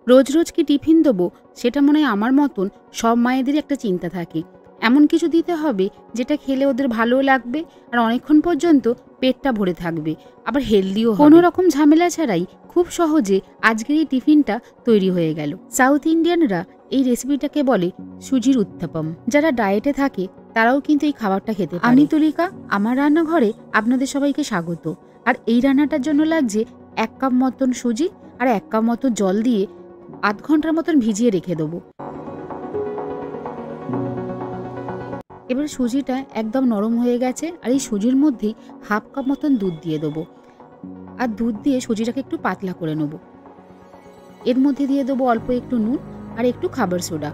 রোজ রোজ কি টিফিন দেবো, সেটা মনে হয় আমার মতন সব মায়েদেরই একটা চিন্তা থাকে। এমন কিছু দিতে হবে যেটা খেলে ওদের ভালোও লাগবে আর অনেকক্ষণ পর্যন্ত পেটটা ভরে থাকবে, আবার হেলদিও হবে। কোনো রকম ঝামেলা ছাড়াই খুব সহজে আজকের এই টিফিনটা তৈরি হয়ে গেল। সাউথ ইন্ডিয়ানরা এই রেসিপিটাকে বলে সুজির উত্তাপম। যারা ডায়েটে থাকে তারাও কিন্তু এই খাবারটা খেতে পারে। আমি তুলিকা, আমার রান্নাঘরে আপনাদের সবাইকে স্বাগত। আর এই রান্নাটার জন্য লাগছে 1 কাপ মতন সুজি আর 1 কাপ মতো জল দিয়ে 8 ঘন্টার মতন ভিজিয়ে রেখে দেবো। এবার সুজিটা একদম নরম হয়ে গেছে আর এই সুজির মধ্যেই 1/2 কাপ মতন দুধ দিয়ে দেবো। আর দুধ দিয়ে সুজিটাকে একটু পাতলা করে নেবো। এর মধ্যে দিয়ে দেবো অল্প একটু নুন আর একটু খাবার সোডা।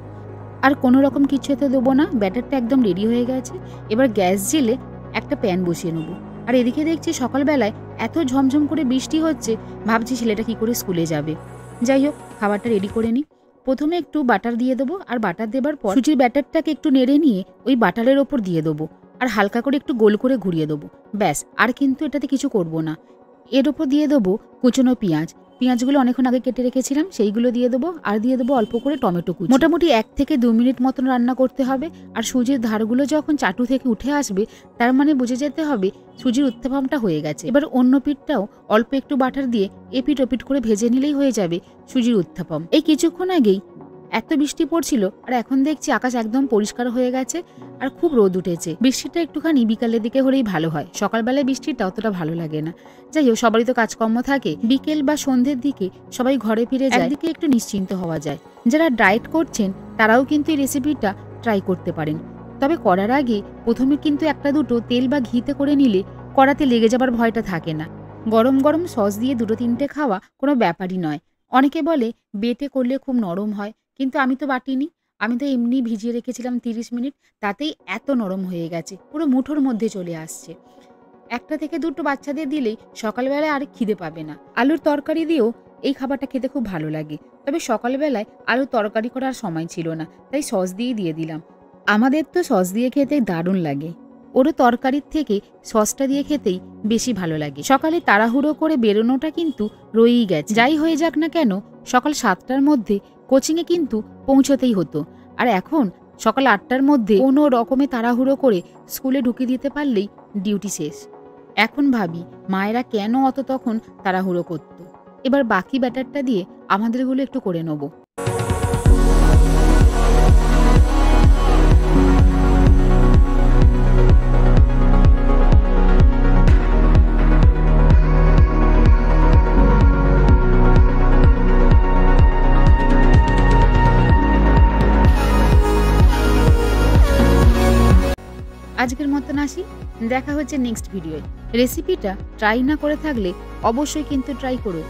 আর কোনো রকম কিছু এতে দেবো না। ব্যাটারটা একদম রেডি হয়ে গেছে। এবার গ্যাস জেলে একটা প্যান বসিয়ে নেবো। আর এদিকে দেখছি সকালবেলায় এত ঝমঝম করে বৃষ্টি হচ্ছে, ভাবছি ছেলেটা কি করে স্কুলে যাবে। যাই হোক, খাবারটা রেডি করে নিই। প্রথমে একটু বাটার দিয়ে দেবো আর বাটার দেবার পর সুজির ব্যাটারটাকে একটু নেড়ে নিয়ে ওই বাটারের ওপর দিয়ে দেবো আর হালকা করে একটু গোল করে ঘুরিয়ে দেবো। ব্যাস, আর কিন্তু এটাতে কিছু করব না। এর ওপর দিয়ে দেবো কুচনো পেঁয়াজ। পেঁয়াজগুলো অনেকক্ষণ আগে কেটে রেখেছিলাম, সেইগুলো দিয়ে দেবো। আর দিয়ে দেবো অল্প করে টমেটো কুচি। মোটামুটি 1 থেকে 2 মিনিট মতন রান্না করতে হবে। আর সুজির ধারগুলো যখন চাটু থেকে উঠে আসবে, তার মানে বুঝে যেতে হবে সুজির উত্তাপমটা হয়ে গেছে। এবার অন্য পিঠটাও অল্প একটু বাটার দিয়ে এপিট ওপিট করে ভেজে নিলেই হয়ে যাবে সুজির উত্তাপম। এই কিছুক্ষণ আগেই এত বৃষ্টি পড়ছিল আর এখন দেখছি আকাশ একদম পরিষ্কার হয়ে গেছে আর খুব রোদ উঠেছে। বৃষ্টিটা একটুখানি বিকালের দিকে হলেই ভালো হয়, সকালবেলায় বৃষ্টিটা অতটা ভালো লাগে না। যাই হোক, সবারই তো কাজকর্ম থাকে, বিকেল বা সন্ধ্যের দিকে সবাই ঘরে ফিরে যায়, একদিকে একটু নিশ্চিন্ত হওয়া যায়। যারা ডায়েট করছেন তারাও কিন্তু এই রেসিপিটা ট্রাই করতে পারেন। তবে করার আগে প্রথমে কিন্তু 1-2 তেল বা ঘিতে করে নিলে কড়াতে লেগে যাবার ভয়টা থাকে না। গরম গরম সস দিয়ে 2-3টে খাওয়া কোনো ব্যাপারই নয়। অনেকে বলে বেটে করলে খুব নরম হয়, কিন্তু আমি তো বাটিনি, আমি তো এমনি ভিজিয়ে রেখেছিলাম 30 মিনিট, তাতেই এত নরম হয়ে গেছে, পুরো মুঠোর মধ্যে চলে আসছে। 1 থেকে 2 বাচ্চাদের দিলেই সকালবেলায় আর খিদে পাবে না। আলুর তরকারি দিয়েও এই খাবারটা খেতে খুব ভালো লাগে, তবে সকালবেলায় আলুর তরকারি করার সময় ছিল না, তাই সস দিয়েই দিয়ে দিলাম। আমাদের তো সস দিয়ে খেতে দারুণ লাগে, ওরও তরকারির থেকে সসটা দিয়ে খেতেই বেশি ভালো লাগে। সকালে তাড়াহুড়ো করে বেরোনোটা কিন্তু রয়েই গেছে। যাই হয়ে যাক না কেন, সকাল 7টার মধ্যে কোচিংয়ে কিন্তু পৌঁছতেই হতো। আর এখন সকাল 8টার মধ্যে কোনো রকমে তাড়াহুড়ো করে স্কুলে ঢুকিয়ে দিতে পারলেই ডিউটি শেষ। এখন ভাবি মায়েরা কেন অত তখন তাড়াহুড়ো করত। এবার বাকি ব্যাটারটা দিয়ে আমাদেরগুলো একটু করে নেব। আজকের মতন আসি, দেখা হচ্ছে নেক্সট ভিডিওয়। রেসিপিটা ট্রাই না করে থাকলে অবশ্যই কিন্তু ট্রাই করো।